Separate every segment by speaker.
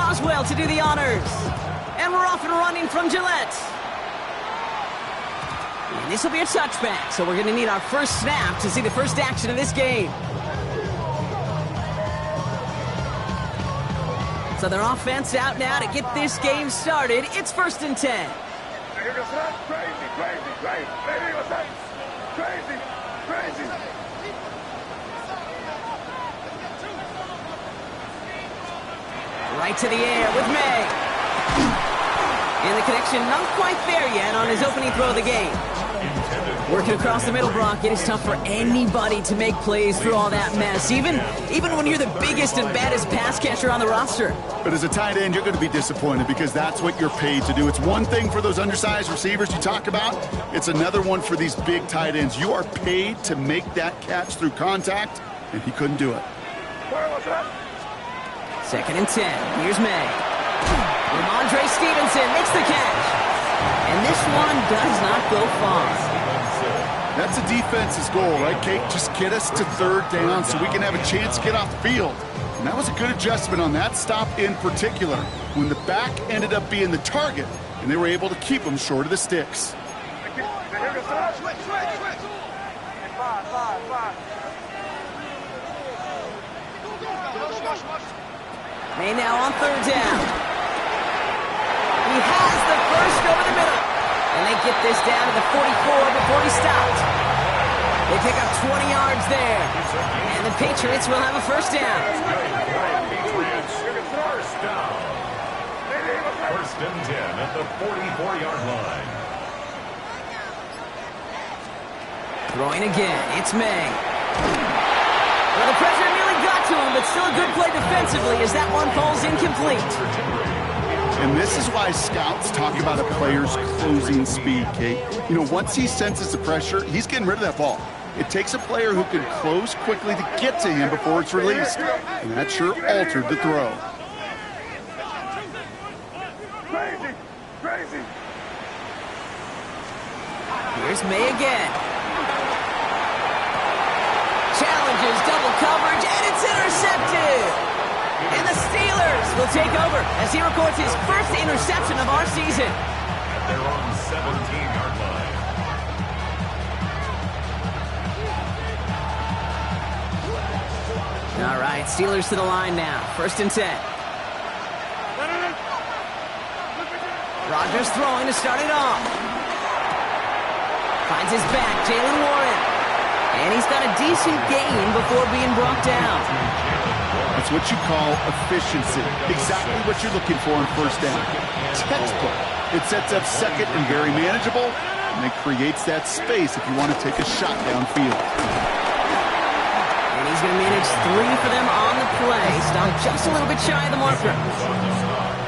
Speaker 1: Roswell to do the honors. And we're off and running from Gillette. And this will be a touchback, so we're going to need our first snap to see the first action of this game. So their offense out now to get this game started. It's 1st and 10. Right to the air with May. And the connection not quite there yet on his opening throw of the game. Working across the middle, Brock, it is tough for anybody to make plays through all that mess, even when you're the biggest and baddest pass catcher on the roster.
Speaker 2: But as a tight end, you're going to be disappointed because that's what you're paid to do. It's one thing for those undersized receivers you talk about. It's another one for these big tight ends. You are paid to make that catch through contact, and he couldn't do it.
Speaker 1: 2nd and 10. Here's May. Ramondre Stevenson makes the catch. And this one does not go far.
Speaker 2: That's the defense's goal, right, Kate? Just get us to 3rd down so we can have a chance to get off the field. And that was a good adjustment on that stop in particular, when the back ended up being the target, and they were able to keep him short of the sticks.
Speaker 1: May now on 3rd down. He has the first over the middle. And they get this down to the 44 before he stopped. They pick up 20 yards there. And the Patriots will have a 1st down.
Speaker 3: First and 10 at the 44-yard line.
Speaker 1: Throwing again. It's May. Well, the pressure nearly got to him, but still a good play defensively as that one falls incomplete.
Speaker 2: And this is why scouts talk about a player's closing speed, Kate. You know, once he senses the pressure, he's getting rid of that ball. It takes a player who can close quickly to get to him before it's released. And that sure altered the throw.
Speaker 1: Here's May again. Challenges double coverage, and it's intercepted. And the Steelers will take over as he records his first interception of our season.
Speaker 3: At their own 17-yard line.
Speaker 1: All right, Steelers to the line now. 1st and 10. Rodgers throwing to start it off. Finds his back, Jaylen Warren. And he's got a decent gain before being brought down.
Speaker 2: That's what you call efficiency. Exactly what you're looking for on 1st down. Textbook. It sets up 2nd and very manageable, and it creates that space if you want to take a shot downfield.
Speaker 1: And he's going to manage 3 for them on the play. Stopped just a little bit shy of the marker.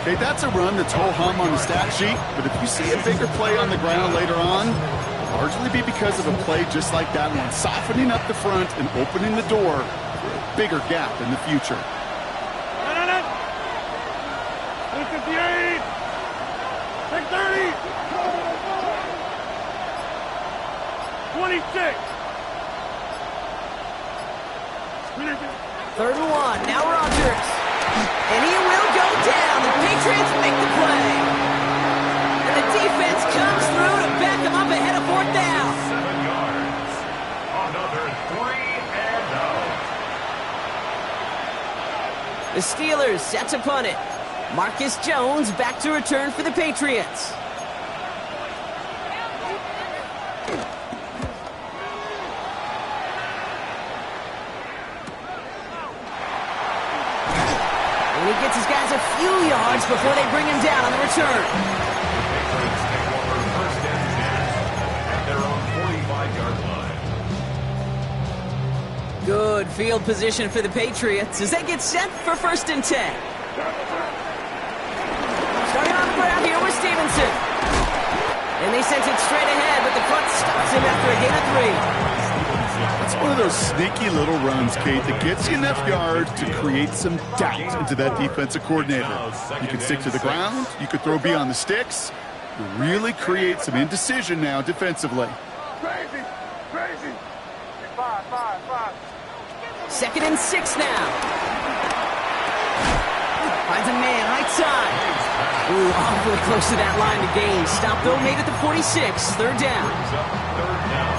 Speaker 2: Okay, that's a run that's ho-hum on the stat sheet, but if you see a bigger play on the ground later on, it'll largely be because of a play just like that one, softening up the front and opening the door for a bigger gap in the future.
Speaker 4: 58, 630, 26.
Speaker 1: 3rd and 1, now Rodgers. And he will go down. The Patriots make the play. And the defense comes through to back them up ahead of 4th down.
Speaker 3: 7 yards. Another 3 and out.
Speaker 1: The Steelers set to punt it. Marcus Jones back to return for the Patriots. And he gets his guys a few yards before they bring him down on the return.
Speaker 3: Patriots take over 1st and 10 at their own 45-yard line.
Speaker 1: Good field position for the Patriots as they get set for 1st and 10. Starting on the ground here with Stevenson. And they sent it straight ahead, but the front stops him after a gain of 3.
Speaker 2: It's one of those sneaky little runs, Kate, that gets you enough yards to create some doubt into that defensive coordinator. You can stick to the ground. You could throw beyond the sticks. You really create some indecision now defensively.
Speaker 4: Crazy. 2nd
Speaker 1: and 6 now. Finds a man, right side. Ooh, awfully close to that line to gain. Stop, though, made it to 46. Third down.
Speaker 3: Third down.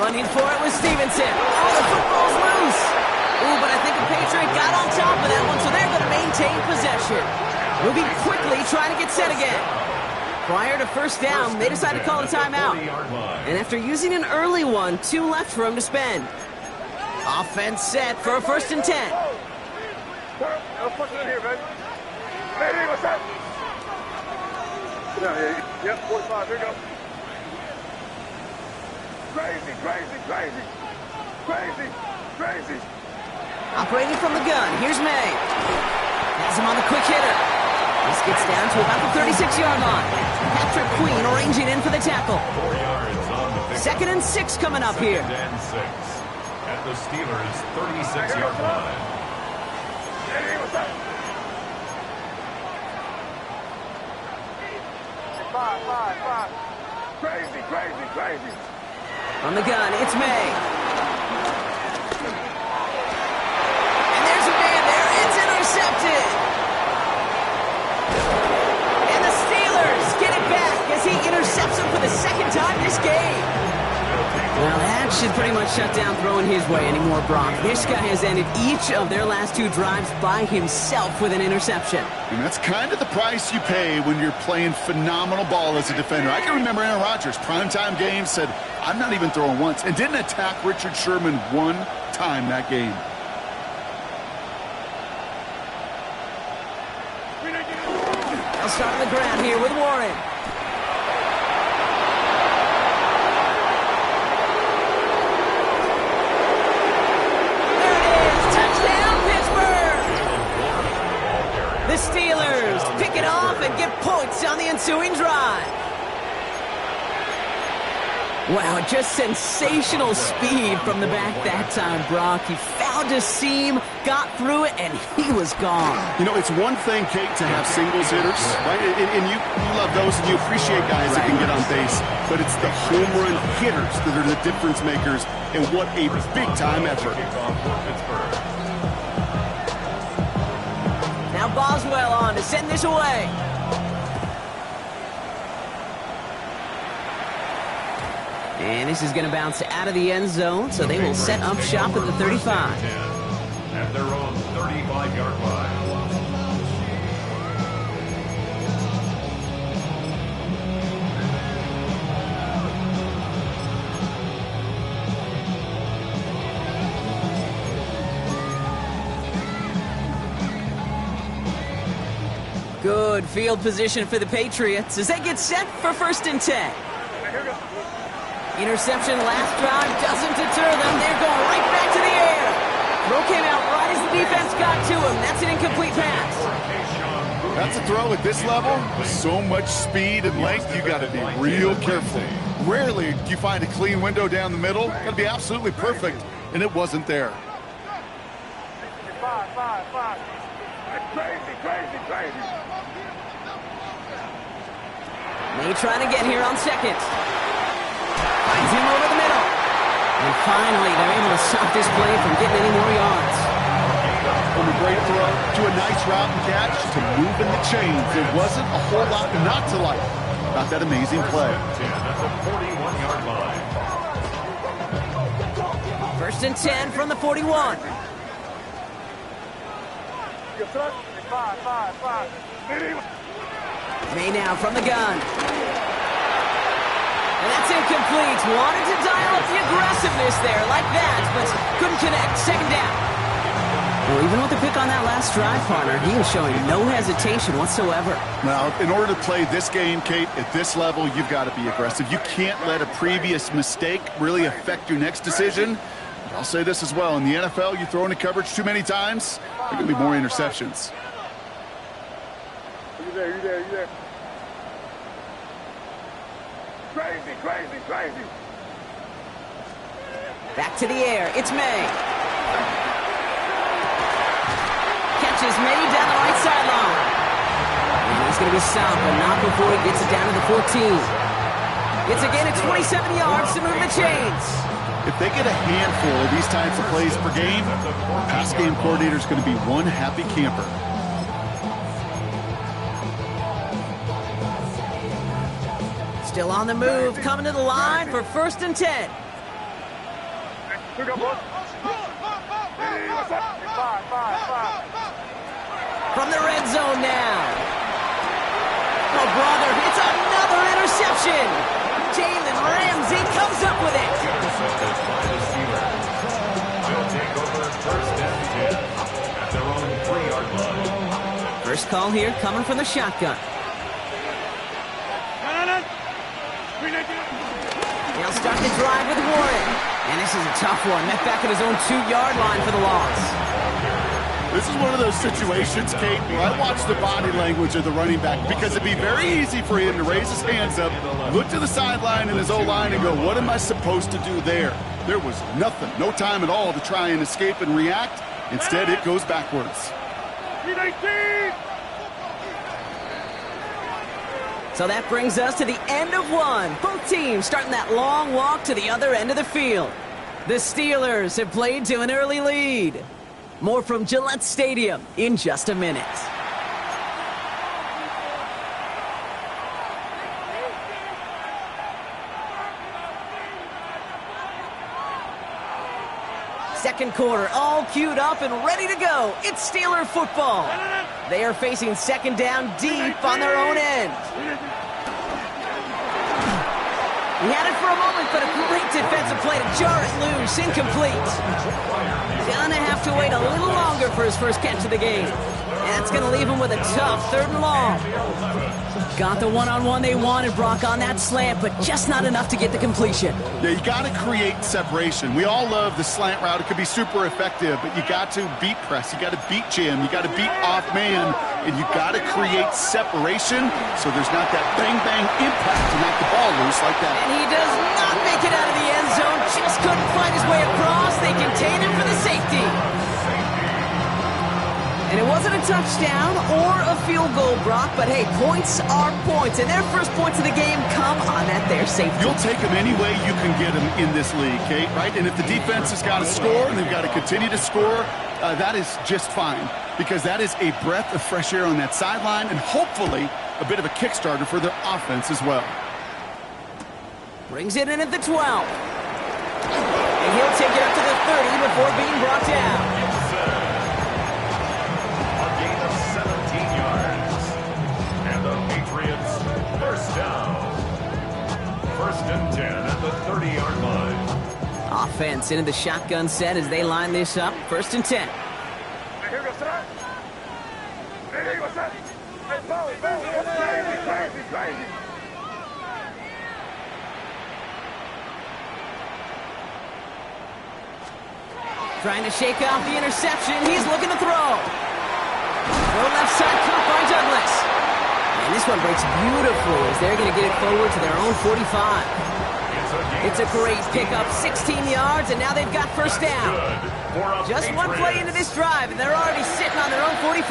Speaker 1: Running for it was Stevenson. Oh, the football's loose. Ooh, but I think the Patriot got on top of that one, so they're going to maintain possession. Moving quickly, trying to get set again. Prior to first down, they decided to call a timeout. And after using an early one, 2 left for him to spend. Offense set for a 1st and 10.
Speaker 4: No fucking in here, baby. Hey, what's up? Yep, 45, here you go. Crazy, crazy, crazy. Crazy, crazy.
Speaker 1: Operating from the gun, here's May. Has him on the quick hitter. This gets down to about the 36-yard line. Patrick Queen arranging in for the tackle.
Speaker 3: 4 yards on the pick.
Speaker 1: 2nd and 6 coming up here.
Speaker 3: 2nd and 6 at the Steelers' 36-yard line.
Speaker 4: Hey, what's up? 5. Crazy, crazy, crazy.
Speaker 1: On the gun, it's May. And there's a man there. It's intercepted. And the Steelers get it back as he intercepts him for the 2nd time this game. Well, that should pretty much shut down throwing his way anymore, Brock. This guy has ended each of their last 2 drives by himself with an interception.
Speaker 2: And that's kind of the price you pay when you're playing phenomenal ball as a defender. I can remember Aaron Rodgers, primetime game, said, I'm not even throwing once, and didn't attack Richard Sherman 1 time that game.
Speaker 1: I'll start on the ground here with Warren. The Steelers pick it off and get points on the ensuing drive. Wow, just sensational speed from the back that time, Brock. He found a seam, got through it, and he was gone.
Speaker 2: You know, it's one thing, Kate, to have singles hitters, right? And you love those, and you appreciate guys that can get on base. But it's the home run hitters that are the difference makers, and what a big-time effort.
Speaker 3: Kickoff for Pittsburgh.
Speaker 1: Now Boswell on to send this away. And this is going to bounce out of the end zone, so they will set up shop at the 35.
Speaker 3: At their own 35-yard line.
Speaker 1: Good field position for the Patriots as they get set for 1st and 10. Interception last drive doesn't deter them. They're going right back to the air. Throw came out right as the defense got to him. That's an incomplete pass.
Speaker 2: That's a throw at this level. So much speed and length, you got to be real careful. Rarely do you find a clean window down the middle. Got to be absolutely perfect, and it wasn't there.
Speaker 4: 5. Crazy, crazy, crazy.
Speaker 1: May trying to get here on 2nd. Finds him over the middle. And finally, they're able to stop this play from getting any more yards.
Speaker 2: From a great throw to a nice route and catch to moving the chains. There wasn't a whole lot not to like about that amazing play.
Speaker 3: That's a 41-yard line.
Speaker 1: 1st and 10 from the 41.
Speaker 4: Your son? 5.
Speaker 1: May now from the gun. And that's incomplete. Wanted to dial up the aggressiveness there like that, but couldn't connect. 2nd down. Well, even with the pick on that last drive, partner, he was showing no hesitation whatsoever.
Speaker 2: Now, in order to play this game, Kate, at this level, you've got to be aggressive. You can't let a previous mistake really affect your next decision. I'll say this as well. In the NFL, you throw into coverage too many times, there are going to be more interceptions.
Speaker 4: You there. Crazy.
Speaker 1: Back to the air. It's May. Catches May down the right sideline. And he He's going to be stopped, but not before he gets it down to the 14. It's again at 27 yards to move the chains.
Speaker 2: If they get a handful of these types of plays per game, pass game coordinator is going to be one happy camper.
Speaker 1: Still on the move, coming to the line for 1st and 10. From the red zone now. Oh, brother, it's another interception. Jalen Ramsey comes up with it.
Speaker 3: Intercepted by the Steelers. They'll take over 1st and 10 at their own 3-yard line.
Speaker 1: First call here coming from the shotgun. He'll start the drive with Warren. And this is a tough one. Met back at his own 2-yard line for the loss.
Speaker 2: This is one of those situations, Kate, where I watch the body language of the running back because it'd be very easy for him to raise his hands up, look to the sideline in his O-line and go, what am I supposed to do there? There was nothing, no time at all to try and escape and react. Instead, it goes backwards.
Speaker 1: So that brings us to the end of one. Both teams starting that long walk to the other end of the field. The Steelers have played to an early lead. More from Gillette Stadium in just a minute. Second quarter, all queued up and ready to go. It's Steeler football. They are facing second down deep on their own end. He had it for a moment, but a great defensive play to jar it loose. Incomplete. Gonna have to wait a little longer for his first catch of the game. That's gonna leave him with a tough 3rd and long. Got the one-on-one they wanted, Brock, on that slant, but just not enough to get the completion.
Speaker 2: Yeah, you got to create separation. We all love the slant route. It could be super effective, but you got to beat press. You got to beat jam. You got to beat off man, and you got to create separation so there's not that bang-bang impact to knock the ball loose like that.
Speaker 1: And he does not make it out of the end zone. Just couldn't find his way across. They contain him for the safety. And it wasn't a touchdown or a field goal, Brock, but hey, points are points. And their first points of the game come on that there safety.
Speaker 2: You'll take them any way you can get them in this league, Kate, right? And if the defense has got to score and they've got to continue to score, that is just fine because that is a breath of fresh air on that sideline and hopefully a bit of a kickstarter for their offense as well.
Speaker 1: Brings it in at the 12. And he'll take it up to the 30 before being brought down.
Speaker 3: And 10 at the 30-yard line.
Speaker 1: Offense into the shotgun set as they line this up. 1st and 10. Trying to shake off the interception. He's looking to throw. Throw left side, caught by Douglas. And this one breaks beautifully as they're going to get it forward to their own 45. It's a great pickup, 16 yards, and now they've got 1st down. Just one play into this drive, and they're already sitting on their own 45.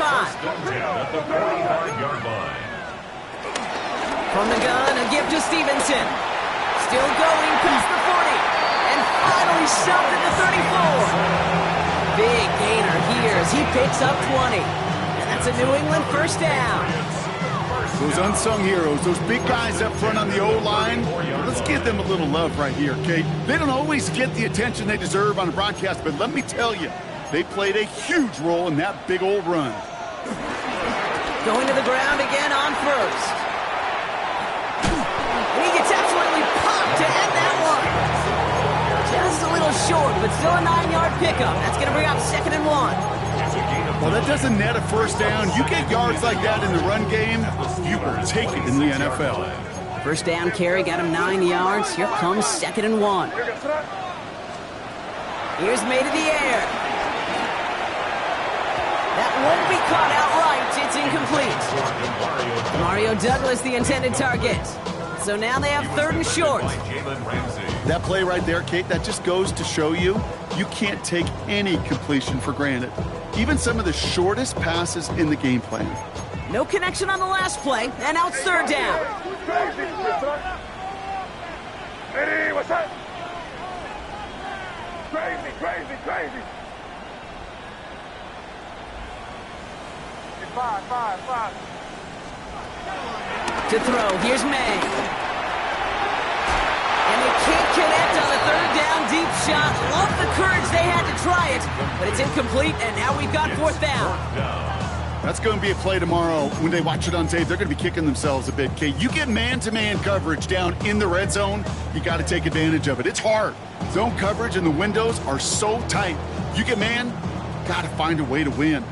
Speaker 1: From the gun, a give to Stevenson. Still going past the 40. And finally stopped at the 34. Big gainer here as he picks up 20. And that's a New England 1st down.
Speaker 2: Those unsung heroes, those big guys up front on the O-line, let's give them a little love right here, Kate. They don't always get the attention they deserve on a broadcast, but let me tell you, they played a huge role in that big old run.
Speaker 1: Going to the ground again on 1st. And he gets absolutely popped to end that one. Just a little short, but still a 9-yard pickup. That's going to bring up 2nd and 1.
Speaker 2: Well, that doesn't net a 1st down. You get yards like that in the run game, you will take it in the NFL.
Speaker 1: 1st down carry got him 9 yards. Here comes 2nd and 1. Here's made in the air. That won't be caught outright. It's incomplete. Mario Douglas, the intended target. So now they have 3rd and short.
Speaker 2: That play right there, Kate, that just goes to show you can't take any completion for granted. Even some of the shortest passes in the game plan.
Speaker 1: No connection on the last play, and now it's third down.
Speaker 4: Crazy, Eddie, what's up? Crazy, crazy, crazy. It's five.
Speaker 1: To throw, here's May. And they can't connect on the third down deep shot. Love the courage they had to try it, but it's incomplete, and now we've got fourth down.
Speaker 2: That's going to be a play tomorrow. When they watch it on tape, they're going to be kicking themselves a bit, Kate. You get man-to-man coverage down in the red zone, you got to take advantage of it. It's hard. Zone coverage and the windows are so tight. You get man, got to find a way to win.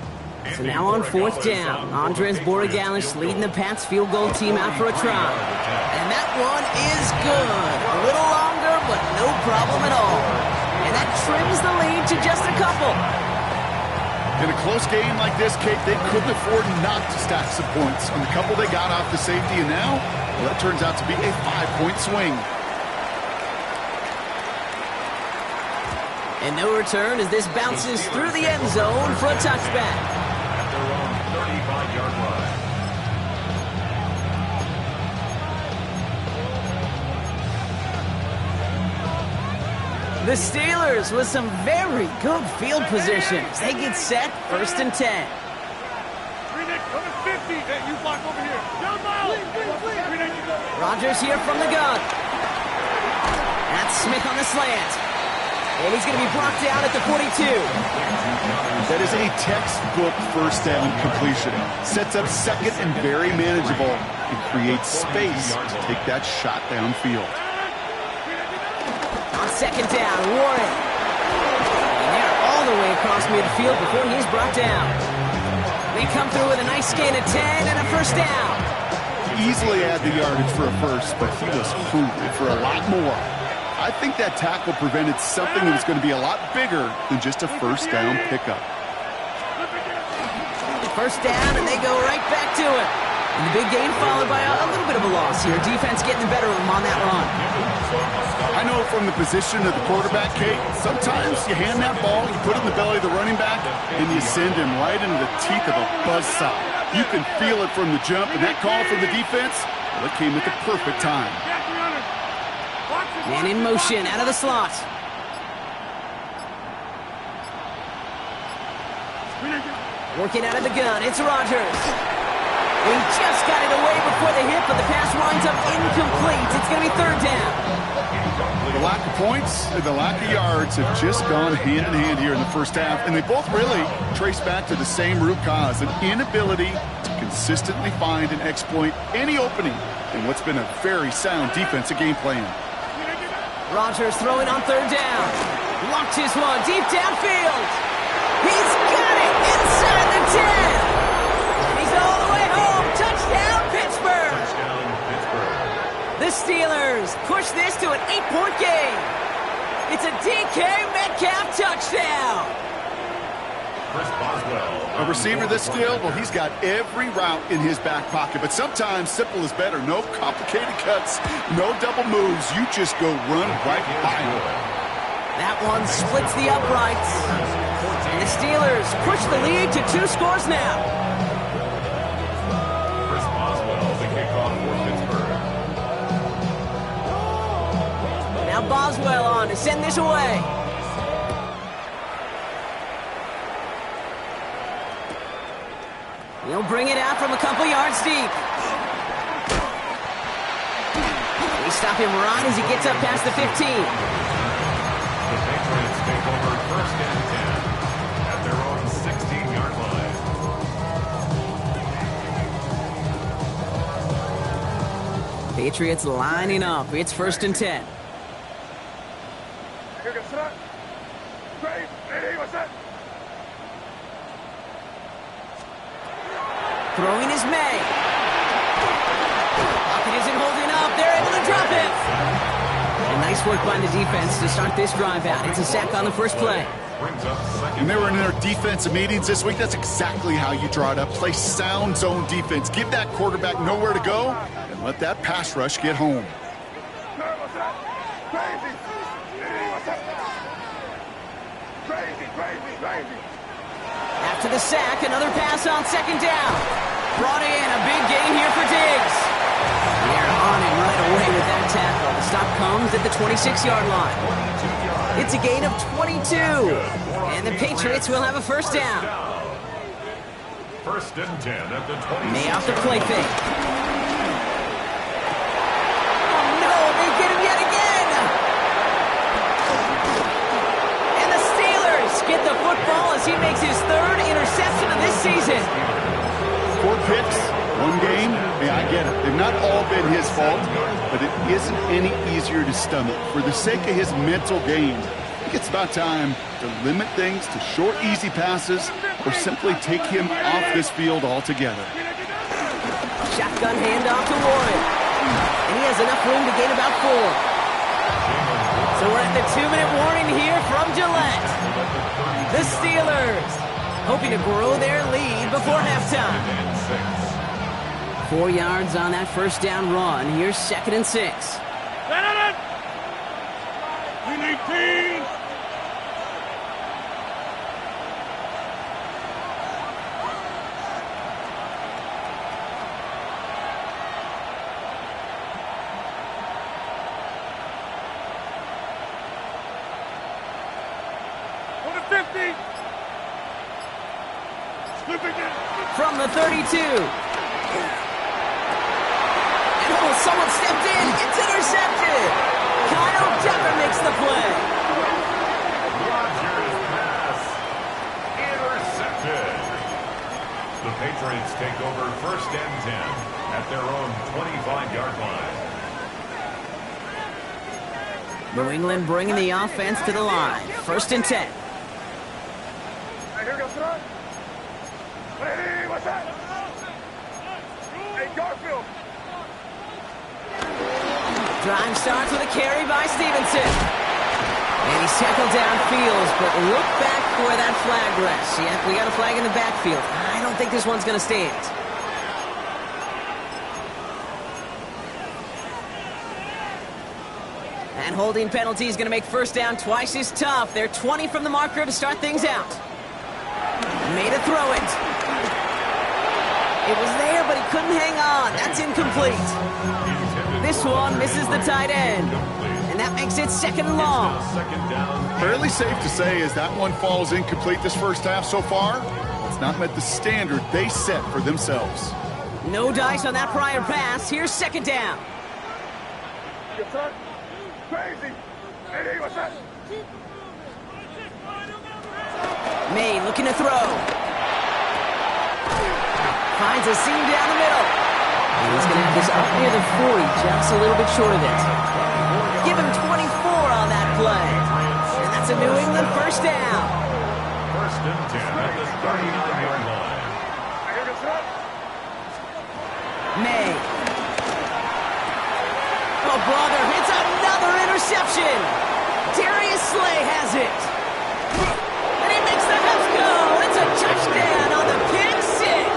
Speaker 1: So now on fourth down, Andres Borigalis leading the Pats field goal team out for a try. And that one is good. A little longer, but no problem at all. And that trims the lead to just a couple.
Speaker 2: In a close game like this, Kate, they couldn't afford not to stack some points. On the couple they got off the safety, and now, well, that turns out to be a 5-point swing.
Speaker 1: And no return as this bounces through the end zone for a touchback.
Speaker 3: At their own 35-yard line.
Speaker 1: The Steelers with some very good field positions. They get set, 1st and 10.
Speaker 4: Coming 50. Hey, you block over here. Down mile.
Speaker 1: Rodgers here from the gun. That's Smith on the slant. And he's going to be blocked out at the 42.
Speaker 2: That is a textbook first down completion. Sets up second and very manageable and creates space to take that shot downfield.
Speaker 1: On second down, Warren. And they're all the way across midfield before he's brought down. They come through with a nice gain of 10 and a first down.
Speaker 2: Easily add the yardage for a first, but he was hungry for a lot more. I think that tackle prevented something that was going to be a lot bigger than just a first down pickup.
Speaker 1: First down, and they go right back to it. And the big gain followed by a little bit of a loss here. Defense getting the better of them on that run.
Speaker 2: I know from the position of the quarterback, Kate, sometimes you hand that ball, you put it in the belly of the running back, and you send him right into the teeth of a buzzsaw. You can feel it from the jump, and that call from the defense, well, it came at the perfect time.
Speaker 1: Man in motion, out of the slot. Working out of the gun, it's Rodgers. He just got it away before the hit, but the pass winds up incomplete. It's going to be third down.
Speaker 2: The lack of points and the lack of yards have just gone hand in hand here in the first half, and they both really trace back to the same root cause, an inability to consistently find and exploit any opening in what's been a very sound defensive game plan.
Speaker 1: Rodgers throwing on third down. Locked his one deep downfield. He's got it inside the 10. And he's all the way home. Touchdown, Pittsburgh. The Steelers push this to an 8-point game. It's a DK Metcalf touchdown.
Speaker 3: Chris Boswell.
Speaker 2: A receiver this skilled, well, he's got every route in his back pocket, but sometimes simple is better. No complicated cuts, no double moves. You just go run right by him.
Speaker 1: That one splits the uprights. And the Steelers push the lead to 2 scores now.
Speaker 3: Chris Boswell, the kickoff for Pittsburgh.
Speaker 1: Now Boswell on to send this away. He'll bring it out from a couple yards deep. They stop him right as he gets up past the 15.
Speaker 3: The Patriots take over 1st and 10 at their own 16-yard line.
Speaker 1: Patriots lining up. It's 1st and 10.
Speaker 4: Here goes Sir. Great. Hey, what's that?
Speaker 1: Throwing is May. Pocket isn't holding up. They're able to drop it. And nice work by the defense to start this drive out. It's a sack on the first play.
Speaker 2: When they were in their defensive meetings this week, that's exactly how you draw it up. Play sound zone defense. Give that quarterback nowhere to go, and let that pass rush get home.
Speaker 4: Sir, what's that? Crazy. Hey, what's that? Crazy.
Speaker 1: After the sack, another pass on second down. Brought in, a big gain here for Diggs. They're on him right away with that tackle. The stop comes at the 26-yard line. It's a gain of 22. And the Patriots will have a first down.
Speaker 3: First and 10 at the 20.
Speaker 1: May off the play fake. Oh no, they get him yet again. And the Steelers get the football as he makes his third interception of this season.
Speaker 2: 4 picks, 1 game. Yeah, I get it. They've not all been his fault, but it isn't any easier to stomach. For the sake of his mental game, I think it's about time to limit things to short, easy passes or simply take him off this field altogether.
Speaker 1: Shotgun handoff to Warren. And he has enough room to gain about 4. So we're at the 2-minute warning here from Gillette. The Steelers hoping to grow their lead before halftime. 4 yards on that first down run. Here's 2nd and 6.
Speaker 4: We need team. On the 50.
Speaker 1: From the 32. And oh, someone stepped in. It's intercepted. Kyle Dever makes the play.
Speaker 3: Rodgers pass. Intercepted. The Patriots take over first and 10 at their own 25-yard line.
Speaker 1: New England bringing the offense to the line. First and 10.
Speaker 4: Hey, here goes front. Hey, what's that? Hey, Garfield.
Speaker 1: Drive starts with a carry by Stevenson. And he's tackled downfield, but look back for where that flag rests. Yeah, we got a flag in the backfield. I don't think this one's going to stand. And holding penalty is going to make first down twice as tough. They're 20 from the marker to start things out. Made a throw it. It was there, but he couldn't hang on. That's incomplete. This one misses the tight end. And that makes it 2nd and long.
Speaker 2: Fairly safe to say as that one falls incomplete this first half so far, it's not met the standard they set for themselves.
Speaker 1: No dice on that prior pass. Here's 2nd down.
Speaker 4: Yes, sir. Crazy. Hey, what's that?
Speaker 1: May looking to throw. Finds a seam down the middle. And he's going to have this up near the 40, just a little bit short of it. Give him 24 on that play. And that's a New England first down.
Speaker 3: First and 10 at the 39-yard line.
Speaker 4: Hey, here goes front.
Speaker 1: May. Oh, brother, it's another interception. Darius Slay has it. And he makes the half go. It's a touchdown on the pick six.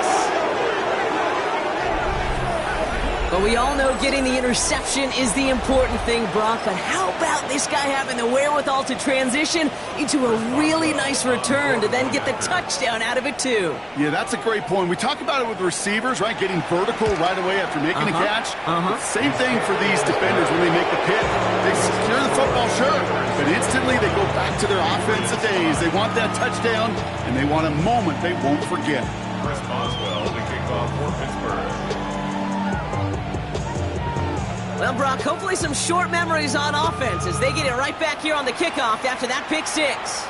Speaker 1: But we all know getting the interception is the important thing, Brock. But how about this guy having the wherewithal to transition into a really nice return to then get the touchdown out of it, too?
Speaker 2: Yeah, that's a great point. We talk about it with the receivers, right? Getting vertical right away after making a catch. Same thing for these defenders when they make the pick. They secure the football, sure, but instantly they go back to their offensive days. They want that touchdown, and they want a moment they won't forget.
Speaker 3: Chris Boswell to kick off for Pittsburgh.
Speaker 1: Well, Brock, hopefully some short memories on offense as they get it right back here on the kickoff after that pick six.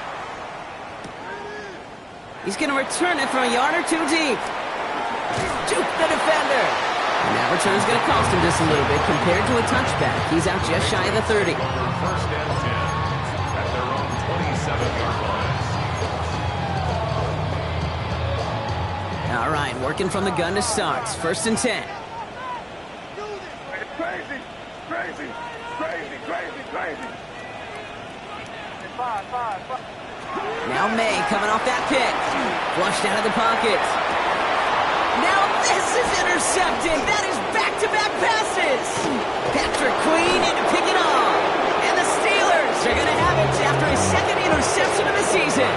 Speaker 1: He's going to return it from a yard or 2 deep. Juke the defender. And that return's going to cost him just a little bit compared to a touchback. He's out just shy of the 30.
Speaker 3: First and 10 at their own 27-yard line.
Speaker 1: All right, working from the gun to start. First and 10.
Speaker 4: Crazy, crazy, crazy, crazy, crazy. Five.
Speaker 1: Now May coming off that pick. Flushed out of the pocket. Now this is intercepted. That is back-to-back passes. Patrick Queen in to pick it off. And the Steelers are going to have it after his 2nd interception of the season.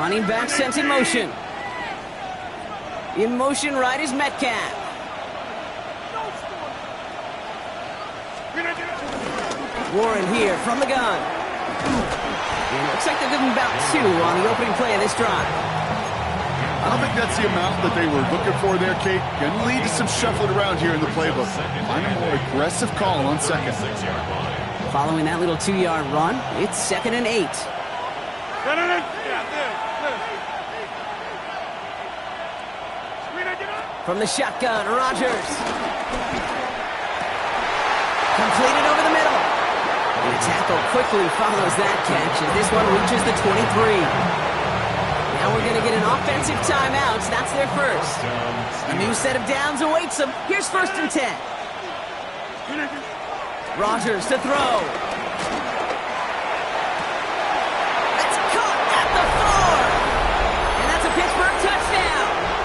Speaker 1: Running back sent in motion. In motion right is Metcalf. Warren here from the gun. And it looks like they're giving about 2 on the opening play of this drive.
Speaker 2: I don't think that's the amount that they were looking for there, Kate. Going to lead to some shuffling around here in the playbook. Find a more aggressive call on second.
Speaker 1: Following that little 2-yard run, it's 2nd and 8. From the shotgun, Rodgers. Completed over the middle. And the tackle quickly follows that catch as this one reaches the 23. Now we're going to get an offensive timeout. That's their first. A new set of downs awaits them. Here's 1st and 10. Rodgers to throw. That's caught at the 4. And that's a Pittsburgh touchdown.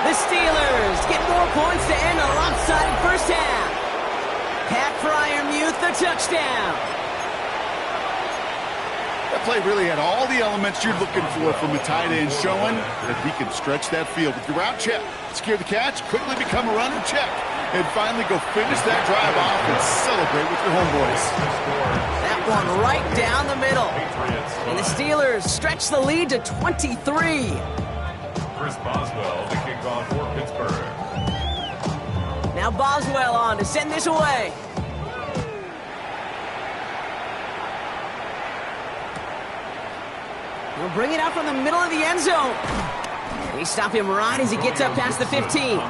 Speaker 1: The Steelers get more points to end a lopsided first half. Pat Freiermuth, the touchdown.
Speaker 2: That play really had all the elements you're looking for from a tight end, showing that he can stretch that field with your route check, secure the catch, quickly become a runner check, and finally go finish that drive off and celebrate with your homeboys.
Speaker 1: That one right down the middle. And the Steelers stretch the lead to 23.
Speaker 3: Chris Boswell, the kickoff for Pittsburgh.
Speaker 1: Now Boswell on to send this away. He'll bring it out from the middle of the end zone. They stop him right as he gets up past the 15.
Speaker 3: The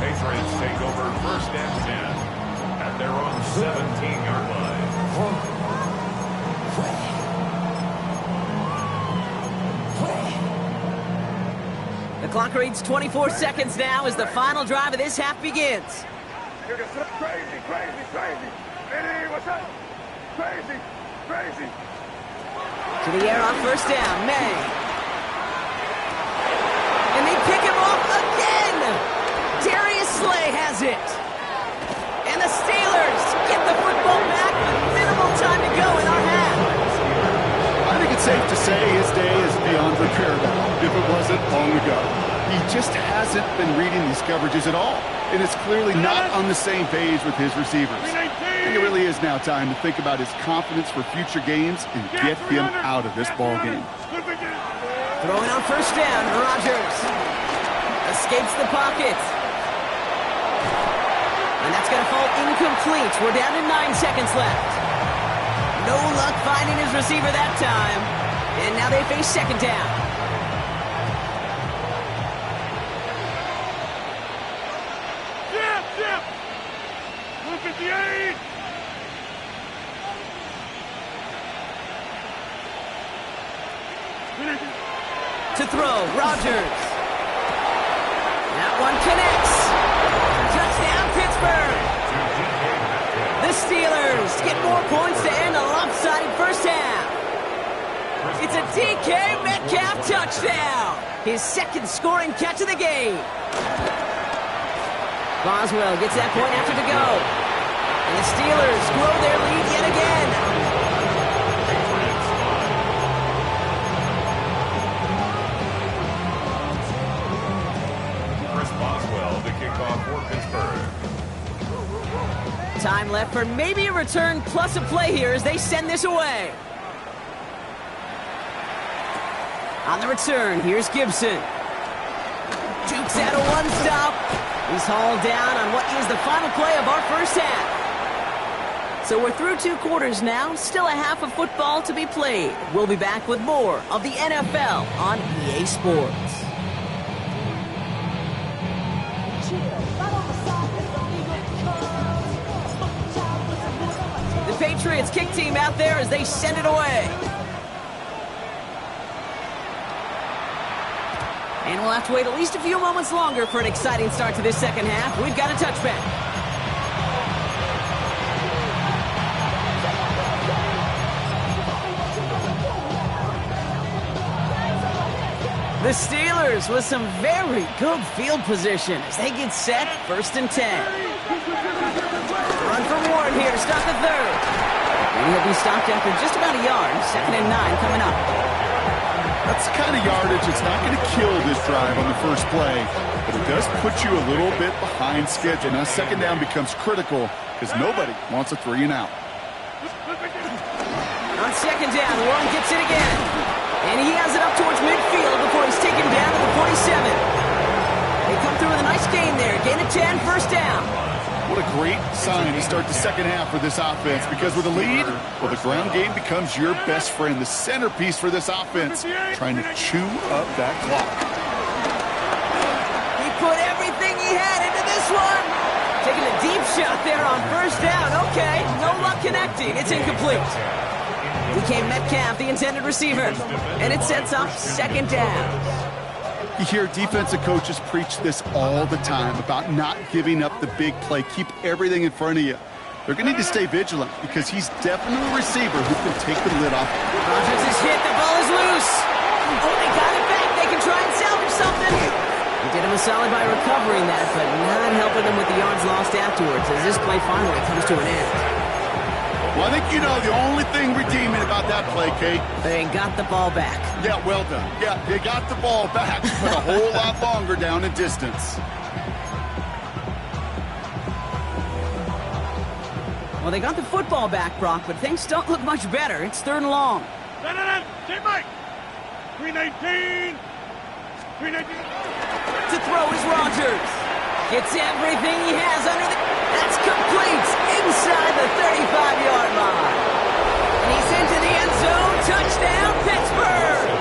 Speaker 3: Patriots take over 1st and 10 at their own 17-yard line.
Speaker 1: The clock reads 24 seconds now as the final drive of this half begins.
Speaker 4: Crazy, crazy, crazy. Hey, what's up? Crazy, crazy.
Speaker 1: To the air on 1st down, May. And they pick him off again. Darius Slay has it. And the Steelers get the football back with minimal time to go in our half.
Speaker 2: I think it's safe to say his day is beyond repair now, if it wasn't long ago. He just hasn't been reading these coverages at all, and it's clearly not on the same page with his receivers. I think it really is now time to think about his confidence for future games and get him out of this ball game.
Speaker 1: Throwing on 1st down, Rodgers escapes the pocket. And that's going to fall incomplete. We're down to 9 seconds left. No luck finding his receiver that time. And now they face 2nd down.
Speaker 4: Jim! 158!
Speaker 1: To throw, Rodgers. That one connects. Touchdown, Pittsburgh. The Steelers get more points to end a lopsided first half. It's a DK Metcalf touchdown. His 2nd scoring catch of the game. Boswell gets that point after to go. And the Steelers grow their lead yet again.
Speaker 3: Chris Boswell, the kickoff for Pittsburgh.
Speaker 1: Time left for maybe a return plus a play here as they send this away. On the return, here's Gibson. Jukes out a one-stop. He's hauled down on what is the final play of our first half. So we're through 2 quarters now, still a half of football to be played. We'll be back with more of the NFL on EA Sports. The Patriots kick team out there as they send it away. And we'll have to wait at least a few moments longer for an exciting start to this 2nd half. We've got a touchback. The Steelers with some very good field position as they get set 1st and 10. Run for Warren here to start the 3rd. And he'll be stopped after just about a yard. 2nd and 9 coming up.
Speaker 2: That's the kind of yardage that's not going to kill this drive on the first play, but it does put you a little bit behind schedule. Now, second down becomes critical because nobody wants a 3 and out.
Speaker 1: On second down, Warren gets it again. And he has it up towards midfield before he's taken down to the 47. They come through with a nice gain there. Gain of 10, first down.
Speaker 2: What a great sign to start the second half for this offense, because with a lead, well, the ground game becomes your best friend, the centerpiece for this offense, trying to chew up that clock.
Speaker 1: He put everything he had into this one. Taking a deep shot there on first down. Okay, no luck connecting. It's incomplete. DK Metcalf, the intended receiver, and it sets up second down.
Speaker 2: You hear defensive coaches preach this all the time about not giving up the big play. Keep everything in front of you. They're going to need to stay vigilant because he's definitely a receiver who can take the lid off.
Speaker 1: Rodgers is hit. The ball is loose. Oh, they got it back. They can try and salvage something. He did him a solid by recovering that, but not helping them with the yards lost afterwards as this play finally comes to an end.
Speaker 2: Well, I think you know the only thing redeeming about that play, Kate.
Speaker 1: They got the ball back.
Speaker 2: Yeah, well done. Yeah, they got the ball back, but a whole lot longer down in distance.
Speaker 1: Well, they got the football back, Brock, but things don't look much better. It's third and long.
Speaker 4: Stay back. 319. 319.
Speaker 1: To throw is Rodgers. Gets everything he has under the... That's complete inside the 35-yard line. And he's into the end zone. Touchdown, Pittsburgh.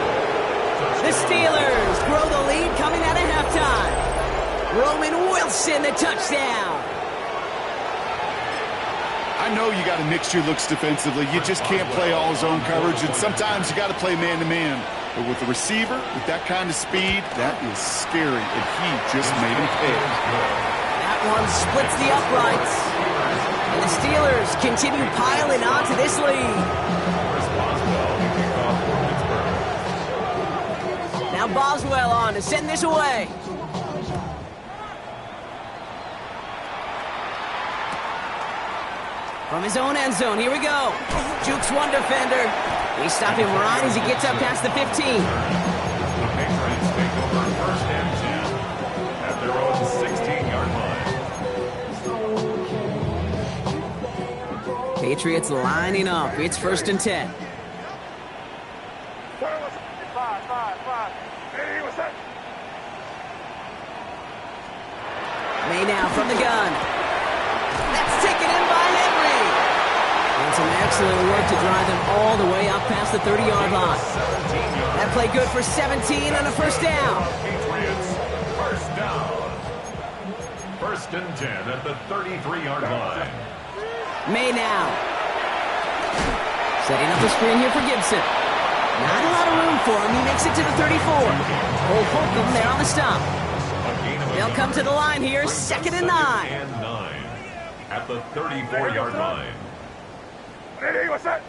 Speaker 1: The Steelers grow the lead coming out of halftime. Roman Wilson, the touchdown.
Speaker 2: I know you got to mix your looks defensively. You just can't play all zone coverage, and sometimes you got to play man-to-man. But with the receiver, with that kind of speed, that is scary, and he just made him pay.
Speaker 1: That one splits the uprights. And the Steelers continue piling on to this lead. Now Boswell on to send this away. From his own end zone, here we go. Jukes one defender. We stop him right as he gets up past the 15.
Speaker 3: The Patriots take over first and 10 at their own 16-yard line.
Speaker 1: Patriots lining up. It's first and 10. May now from the gun. That's taken in by Henry. And some excellent work to drive them all the way up past the 30-yard line. That play good for 17 and a first down.
Speaker 3: Patriots, first down. First and 10 at the 33-yard line.
Speaker 1: May now. Setting up the screen here for Gibson. Not a lot of room for him. He makes it to the 34. Old Holcomb there on the stop. They'll come to the line here, second and 9.
Speaker 3: At the 34-yard line.
Speaker 4: Hey, what's that?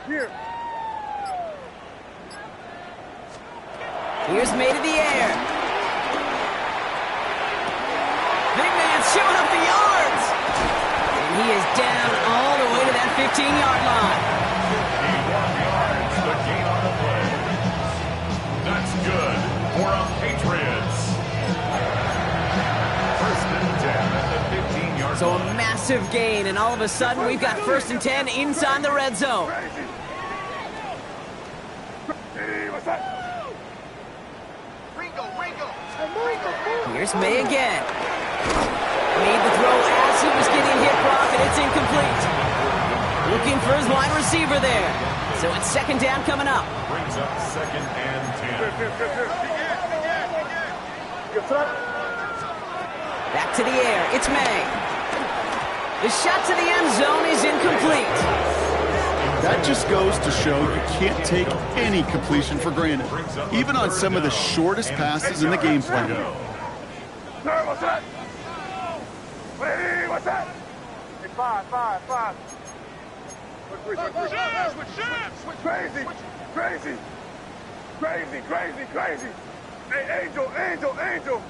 Speaker 4: Here.
Speaker 1: Here's May to the air. Big man showing up the yards. And he is down all the way to that 15-yard line.
Speaker 3: 51 yards, the gain on the play. That's good for a Patriots. First and 10 at the 15-yard
Speaker 1: So a
Speaker 3: line.
Speaker 1: massive gain, and all of a sudden we've got first and 10 inside the red zone.
Speaker 4: Hey, what's that?
Speaker 1: Here's May again. Made the throw as he was getting hit, Brock, and it's incomplete. Looking for his wide receiver there. So it's second down coming up.
Speaker 3: Brings up second and 10.
Speaker 1: Back to the air. It's May. The shot to the end zone is incomplete.
Speaker 2: That just goes to show you can't take any completion for granted, even on some of the shortest passes in the game plan.
Speaker 4: Sir, what's that? Hey, what's that? Hey, five. Crazy. Hey, Angel.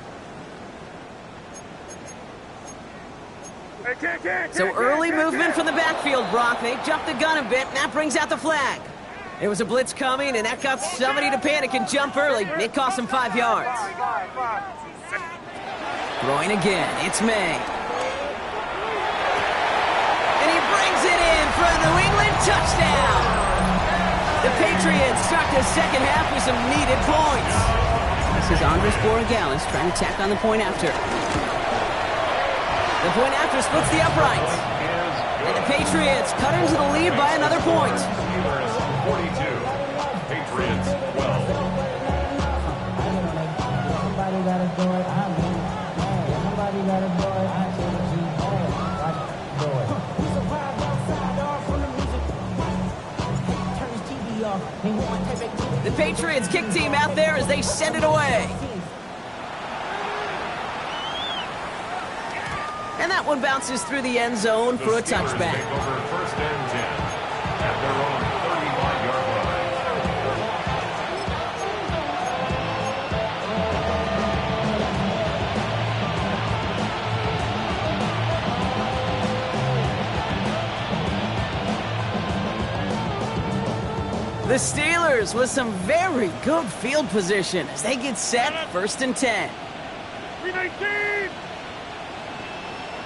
Speaker 1: So early movement from the backfield, Brock. They jumped the gun a bit, and that brings out the flag. There was a blitz coming, and that got somebody to panic and jump early. It cost them 5 yards. Throwing again, it's May. And he brings it in for a New England touchdown. The Patriots start the second half with some needed points. This is Andres Borregales trying to tack on the point after. The point after splits the uprights. And the Patriots cut into the lead by another point.
Speaker 3: 42, Patriots 12.
Speaker 5: Somebody gotta do it, I mean, somebody gotta do it, I should do it. We survived outside, all from the music. Turn his TV off, and one take
Speaker 1: The Patriots kick team out there as they send it away. And that one bounces through the end zone for a touchback.
Speaker 3: Take over first and 10 at their own 35-yard line.
Speaker 1: The Steelers with some very good field position as they get set first and 10.
Speaker 4: 319!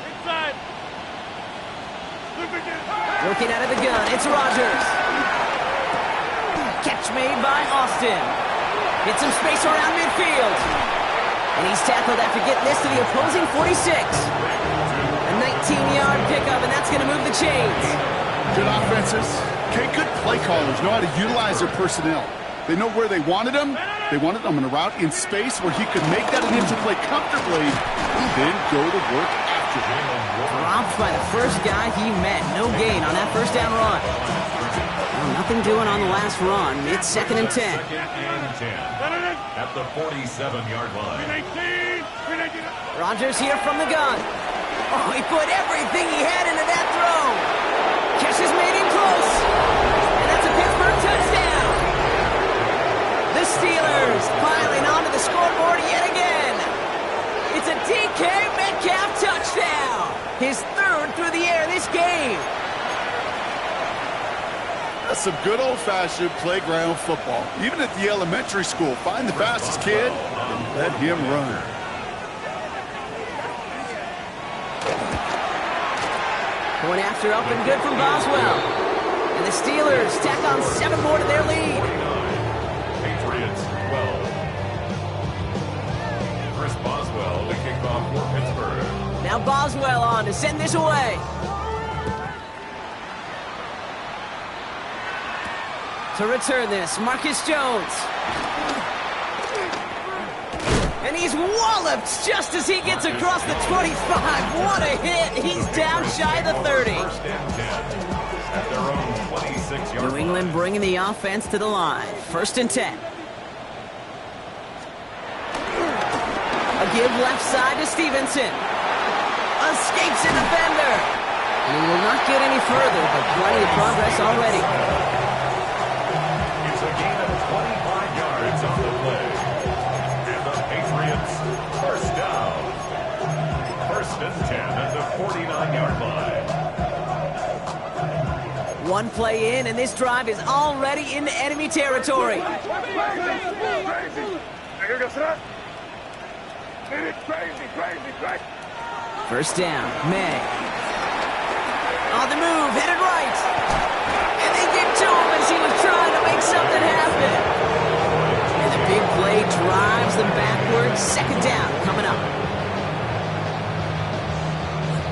Speaker 4: Inside!
Speaker 1: Looking out of the gun, it's Rodgers. Catch made by Austin. Gets some space around midfield. And he's tackled after getting this to the opposing 46. A 19-yard pickup, and that's going to move the chains.
Speaker 2: Good offenses. Okay, good play callers know how to utilize their personnel. They know where they wanted him. They wanted him in a route in space where he could make that initial play comfortably and then go to work after him.
Speaker 1: Dropped by the first guy he met. No gain on that first down run. Well, nothing doing on the last run. It's second and 10.
Speaker 3: Second and 10 at the 47-yard line.
Speaker 4: 319!
Speaker 1: Rodgers here from the gun. Oh, he put everything he had into that throw. Catch is made in close. And that's a Pittsburgh touchdown. The Steelers piling onto the scoreboard yet again. It's a DK Metcalf touchdown. His third through the air this game.
Speaker 2: That's some good old-fashioned playground football. Even at the elementary school, find the fastest kid and let him run.
Speaker 1: Point after up and good from Boswell. And the Steelers tack on 7 more to their lead.
Speaker 3: Patriots 12. Chris Boswell to kick off for Pittsburgh.
Speaker 1: Now Boswell on to send this away. To return this, Marcus Jones. And he's walloped just as he gets across the 25. What a hit. He's down shy of the 30.
Speaker 3: First and 10 at their own 26-yard
Speaker 1: New England bringing the offense to the line. First and 10. A give left side to Stevenson. Escapes a defender. And he will not get any further, but plenty of progress already.
Speaker 3: It's a gain of 25 yards on the play. And the Patriots first down. First and 10 at the 49-yard line.
Speaker 1: One play in, and this drive is already into enemy territory. First down, May. On the move, headed right. And they get to him as he was trying to make something happen. And the big play drives them backwards. Second down coming up.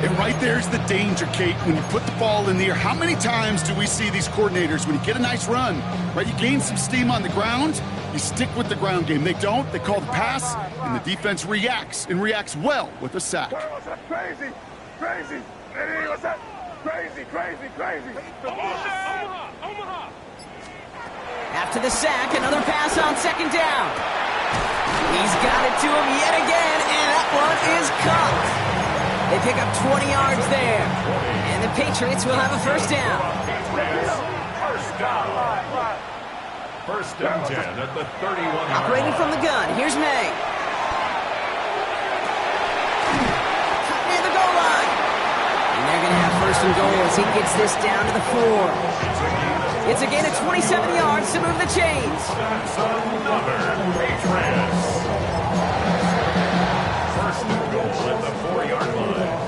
Speaker 2: And right there's the danger, Kate, when you put the ball in the air. How many times do we see these coordinators, when you get a nice run, right, you gain some steam on the ground, you stick with the ground game. They don't, they call the pass, and the defense reacts, and reacts well with a sack.
Speaker 4: Crazy! Crazy! Eddie, what's that? Crazy! Omaha!
Speaker 1: After the sack, another pass on second down. He's got it to him yet again, and that one is caught. They pick up 20 yards there. And the Patriots will have a first down.
Speaker 3: First down. First and 10 at the 31-yard
Speaker 1: Operating
Speaker 3: line.
Speaker 1: from the gun, here's May. Near the goal line. first and goal as he gets this down to the 4. It's a gain of 27 yards to move the chains.
Speaker 3: That's another Patriots. First and goal at the 4-yard line.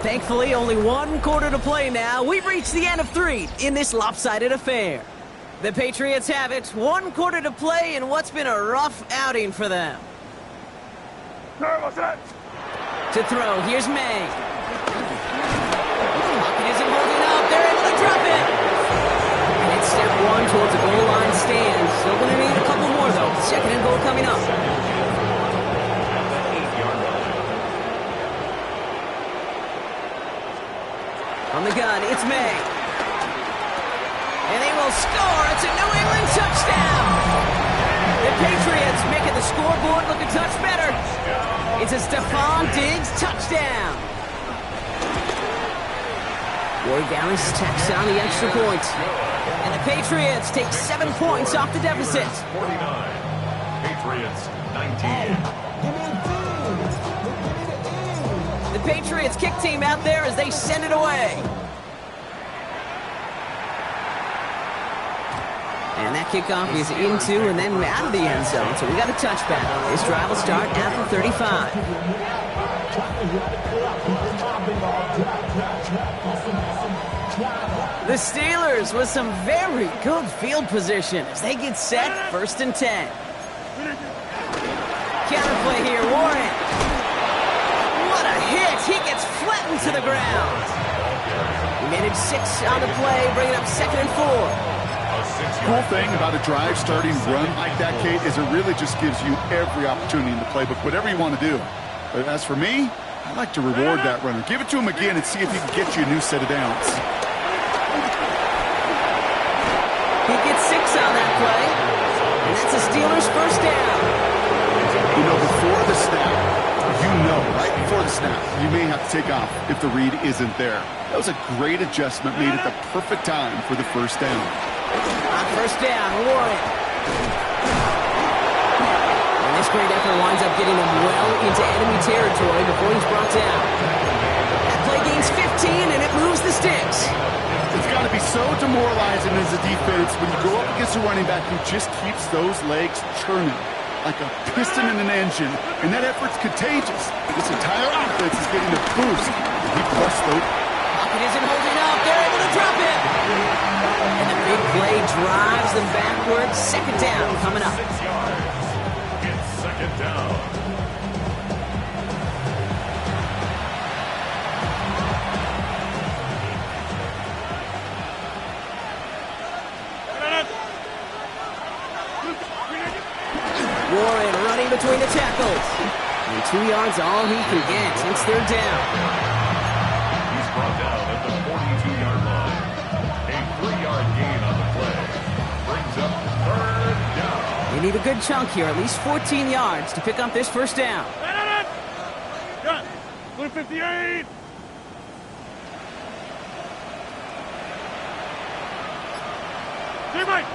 Speaker 1: Thankfully, only 1 quarter to play now. We've reached the end of 3 in this lopsided affair. The Patriots have it. 1 quarter to play in what's been a rough outing for them.
Speaker 4: Sir, what's that?
Speaker 1: To throw, here's May. Pocket isn't holding up. They're able to drop it. And it's step 1 towards a goal line stand. Still going to need a couple more, though. Second and goal coming up. On the gun, it's May. And they will score. It's a New England touchdown. The Patriots making the scoreboard look a touch better. It's a Stephon Diggs touchdown. Ward Gallis tacks on the extra point. And the Patriots take 7 points off the deficit.
Speaker 3: 49. Patriots 19.
Speaker 1: The Patriots kick team out there as they send it away. And that kickoff is into and then out of the end zone. So we got a touchback. This drive will start at the 35. The Steelers with some very good field position as they get set, 1st and 10. Counterplay here, Warren. What a hit! He gets flattened to the ground. He managed 6 on the play, bringing up 2nd and 4.
Speaker 2: Cool thing about a drive starting run like that, Kate, is it really just gives you every opportunity in the playbook, whatever you want to do. But as for me, I like to reward that runner. Give it to him again and see if he can get you a new set of downs.
Speaker 1: He gets 6 on that play, and that's a Steelers first down.
Speaker 2: You know, before the snap, right before the snap, you may have to take off if the read isn't there. That was a great adjustment made at the perfect time for the first down.
Speaker 1: On first down, Warren. And this great effort winds up getting him well into enemy territory before he's brought down. That play gains 15, and it moves the sticks.
Speaker 2: It's got to be so demoralizing as a defense when you go up against a running back who just keeps those legs churning like a piston in an engine, and that effort's contagious. This entire offense is getting a boost. He plus those.
Speaker 1: Pocket isn't holding up. They're able to drop it. And the big play drives them backwards. 2nd down coming up.
Speaker 3: 6 yards. It's 2nd down.
Speaker 1: Warren running between the tackles. And 2 yards all he can get. It's 3rd down.
Speaker 3: He's brought down at the 42-yard line. A 3-yard gain on the play. Brings up 3rd down.
Speaker 1: They need a good chunk here, at least 14 yards to pick up this first down.
Speaker 4: Got 158. Teammate.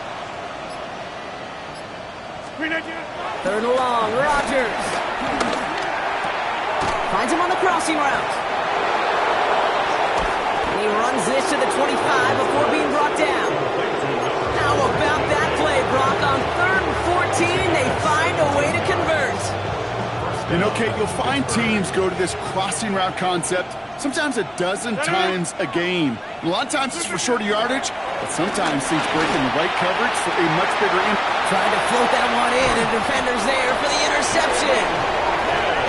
Speaker 1: 3rd and long, Rodgers. Finds him on the crossing route. And he runs this to the 25 before being brought down. How about that play, Brock? On 3rd and 14, they find a way to convert.
Speaker 2: You know, Kate, you'll find teams go to this crossing route concept sometimes a dozen times a game. A lot of times it's for shorter yardage, but sometimes teams break in the right coverage for a much bigger impact.
Speaker 1: Trying to float that one in, and defenders there for the interception.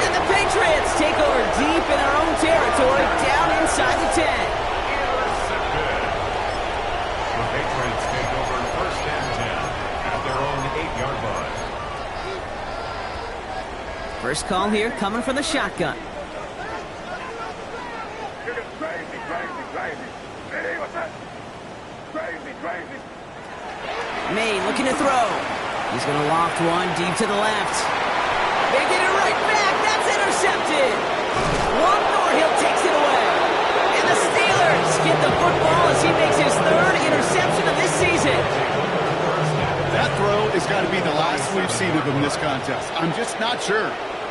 Speaker 1: And the Patriots take over deep in their own territory, down inside the 10.
Speaker 3: Intercepted. The Patriots take over 1st and 10 at their own 8-yard line.
Speaker 1: First call here coming from the shotgun.
Speaker 4: Crazy. Hey, what's that? Crazy.
Speaker 1: May looking to throw. He's going to loft one deep to the left. They get it right back. That's intercepted. Juan Thornhill takes it away. And the Steelers get the football as he makes his 3rd interception of this season.
Speaker 2: That throw has got to be the last we've seen of him this contest. I'm just not sure.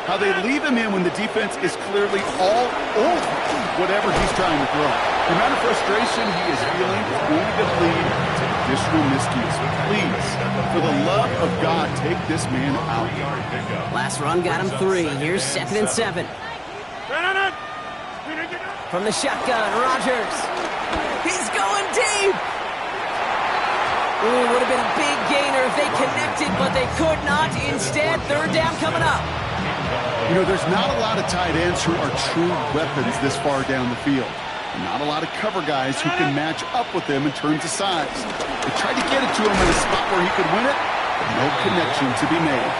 Speaker 2: how they leave him in when the defense is clearly all over whatever he's trying to throw. The amount of frustration he is feeling is going to lead to additional miscues. Please, for the love of God, take this man out.
Speaker 1: Last run got him 3. Here's 2nd and 7. From the shotgun, Rodgers. He's going deep. Ooh, would have been a big gainer if they connected, but they could not. Instead, 3rd down coming up.
Speaker 2: You know, there's not a lot of tight ends who are true weapons this far down the field. Not a lot of cover guys who can match up with him in terms of size. They tried to get it to him in a spot where he could win it, but no connection to be made.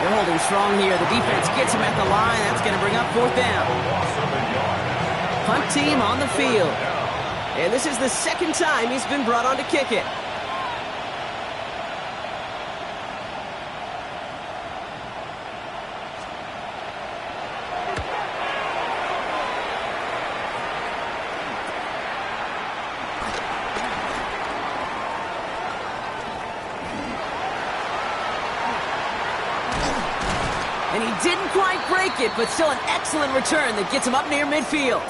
Speaker 1: They're holding strong here. The defense gets him at the line. That's going to bring up 4th down. Punt team on the field. And this is the 2nd time he's been brought on to kick it. And he didn't quite break it, but still an excellent return that gets him up near midfield.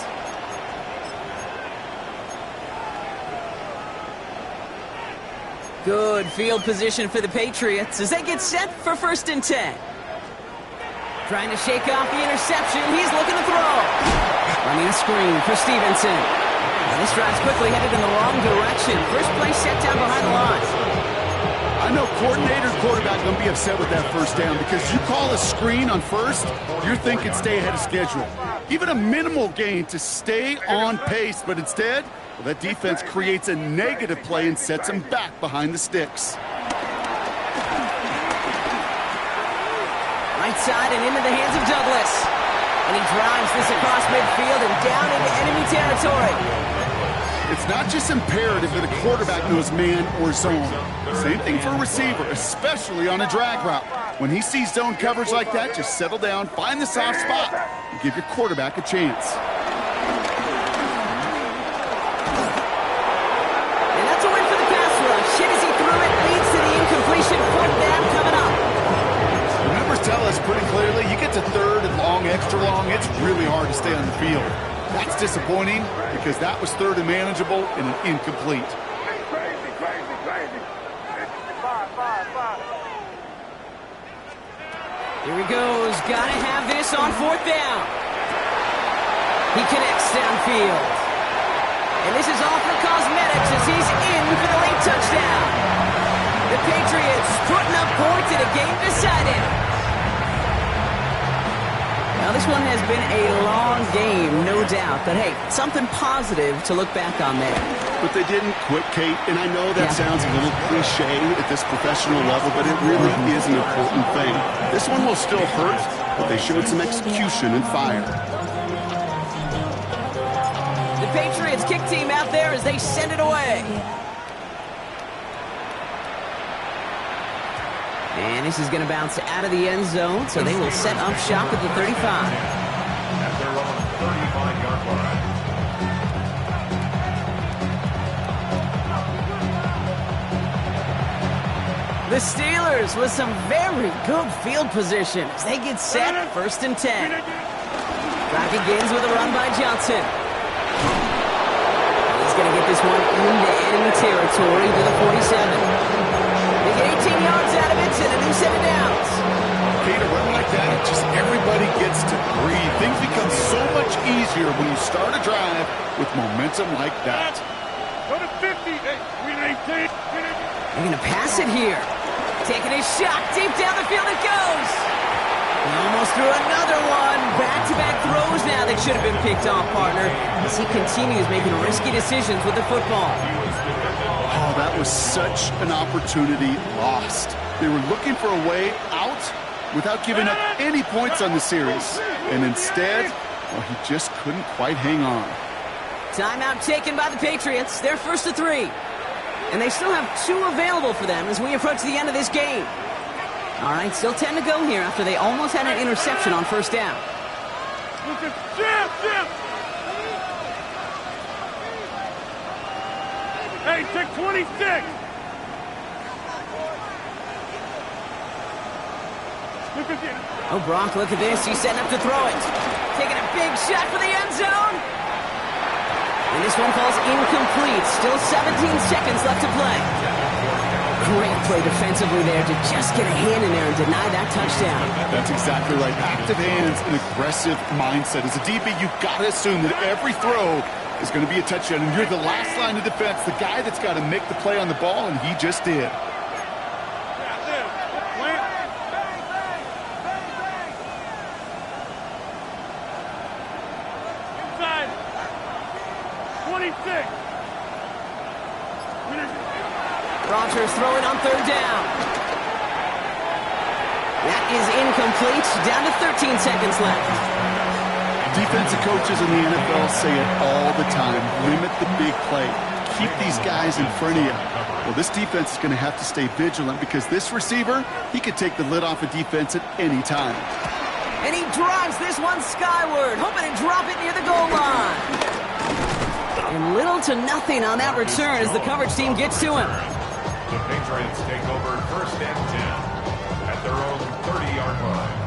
Speaker 1: Good field position for the Patriots as they get set for 1st and 10. Trying to shake off the interception. He's looking to throw. Running a screen for Stevenson. And this drive's quickly headed in the wrong direction. First play set down behind the line.
Speaker 2: I know coordinator and quarterback going to be upset with that 1st down because you call a screen on 1st, you're thinking stay ahead of schedule. Even a minimal gain to stay on pace, but instead, well, that defense creates a negative play and sets them back behind the sticks.
Speaker 1: Right side and into the hands of Douglas. And he drives this across midfield and down into enemy territory.
Speaker 2: It's not just imperative that a quarterback knows man or zone. Same thing for a receiver, especially on a drag route. When he sees zone coverage like that, just settle down, find the soft spot, and give your quarterback a chance.
Speaker 1: And that's a win for the pass rush. Hit as he threw it, leads to the incompletion. 4th down coming up.
Speaker 2: The numbers tell us pretty clearly, you get to 3rd and long, extra long, it's really hard to stay on the field. That's disappointing because that was 3rd and manageable and an incomplete.
Speaker 1: Here he goes. Gotta have this on 4th down. He connects downfield. And this is all for cosmetics as he's in for the late touchdown. The Patriots putting up points in a game decided. Now, this one has been a long game, no doubt. But, hey, something positive to look back on there.
Speaker 2: But they didn't quit, Kate. And I know that sounds a little cliche at this professional level, but it really is an important thing. This one will still hurt, but they showed some execution and fire.
Speaker 1: The Patriots kick team out there as they send it away. And this is going to bounce out of the end zone, so they will set up shop at the 35.
Speaker 3: At their own 35-yard line.
Speaker 1: The Steelers with some very good field position as they get set 1st and 10. Drive begins with a run by Johnson. He's going to get this one into enemy territory to the 47. They get 18 yards out of it and a new set of downs.
Speaker 2: Kate, a run like that, just everybody gets to breathe. Things become so much easier when you start a drive with momentum like that.
Speaker 4: Go to 50. Hey, we 18.
Speaker 1: They're going to pass it here. Taking his shot deep down the field it goes. He almost threw another one. Back-to-back throws now that should have been picked off, partner, as he continues making risky decisions with the football.
Speaker 2: Oh, that was such an opportunity lost. They were looking for a way out without giving up any points on the series. And instead, well, he just couldn't quite hang on.
Speaker 1: Timeout taken by the Patriots. They're 1st to 3. And they still have 2 available for them as we approach the end of this game. All right, still 10 to go here after they almost had an interception on 1st down.
Speaker 4: Hey, take 26.
Speaker 1: Oh, Brock, look at this. He's setting up to throw it. Taking a big shot for the end zone. And this one falls incomplete. Still 17 seconds left to play. Great play defensively there to just get a hand in there and deny that touchdown.
Speaker 2: That's exactly right. Active hands and aggressive mindset. As a DB, you've got to assume that every throw is going to be a touchdown, and you're the last line of defense, the guy that's got to make the play on the ball, and he just did.
Speaker 4: Inside. 26.
Speaker 1: Rodgers throwing on third down. That is incomplete. Down to 13 seconds left.
Speaker 2: Defensive coaches in the NFL say it all the time. Limit the big play. Keep these guys in front of you. Well, this defense is going to have to stay vigilant because this receiver, he could take the lid off a defense at any time.
Speaker 1: And he drives this one skyward, hoping to drop it near the goal line. And little to nothing on that return as the coverage team gets to him.
Speaker 3: The Patriots take over 1st and 10 at their own 30-yard line.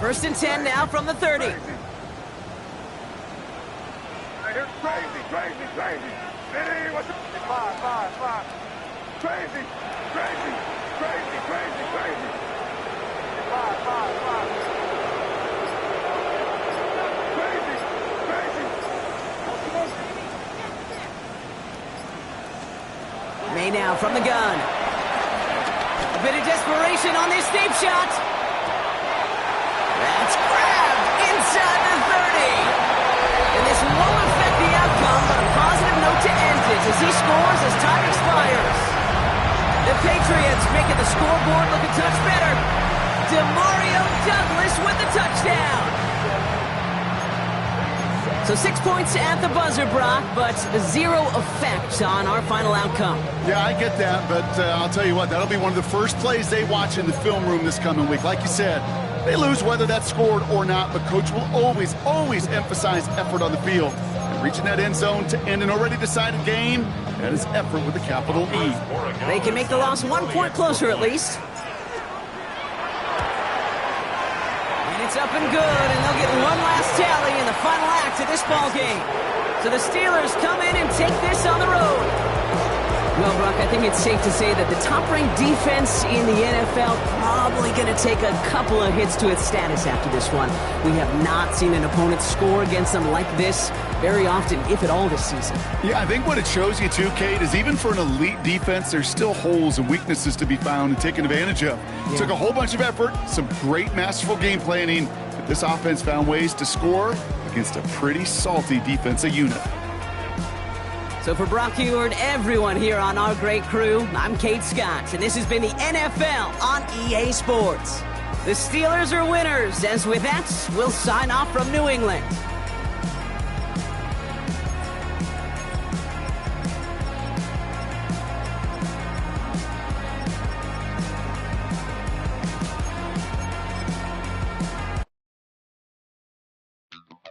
Speaker 1: First and 10 now from the 30.
Speaker 4: I hear crazy. Hey, what's up? Five. Crazy. 5.
Speaker 1: May now from the gun. A bit of desperation on this deep shot. That's grabbed inside the 30. And this won't affect the outcome, but a positive note to end it as he scores as time expires. The Patriots making the scoreboard look a touch better. Demario Douglas with the touchdown. So 6 points at the buzzer, Brock, but 0 effect on our final outcome.
Speaker 2: Yeah, I get that, but I'll tell you what, that'll be one of the first plays they watch in the film room this coming week. Like you said, they lose whether that's scored or not, but Coach will always emphasize effort on the field. And reaching that end zone to end an already decided game, that is effort with a capital E.
Speaker 1: They can make the loss 1 point closer at least. And it's up and good, and they'll get one last tally in the final act of this ball game. So the Steelers come in and take this on the road. Well, Brock, I think it's safe to say that the top-ranked defense in the NFL probably going to take a couple of hits to its status after this one. We have not seen an opponent score against them like this very often, if at all, this season. Yeah,
Speaker 2: I think what it shows you too, Kate, is even for an elite defense, there's still holes and weaknesses to be found and taken advantage of. Yeah. It took a whole bunch of effort, some great masterful game planning, but this offense found ways to score against a pretty salty defensive unit.
Speaker 1: So for Brock Huard, everyone here on our great crew, I'm Kate Scott, and this has been the NFL on EA Sports. The Steelers are winners, as with that, we'll sign off from New England.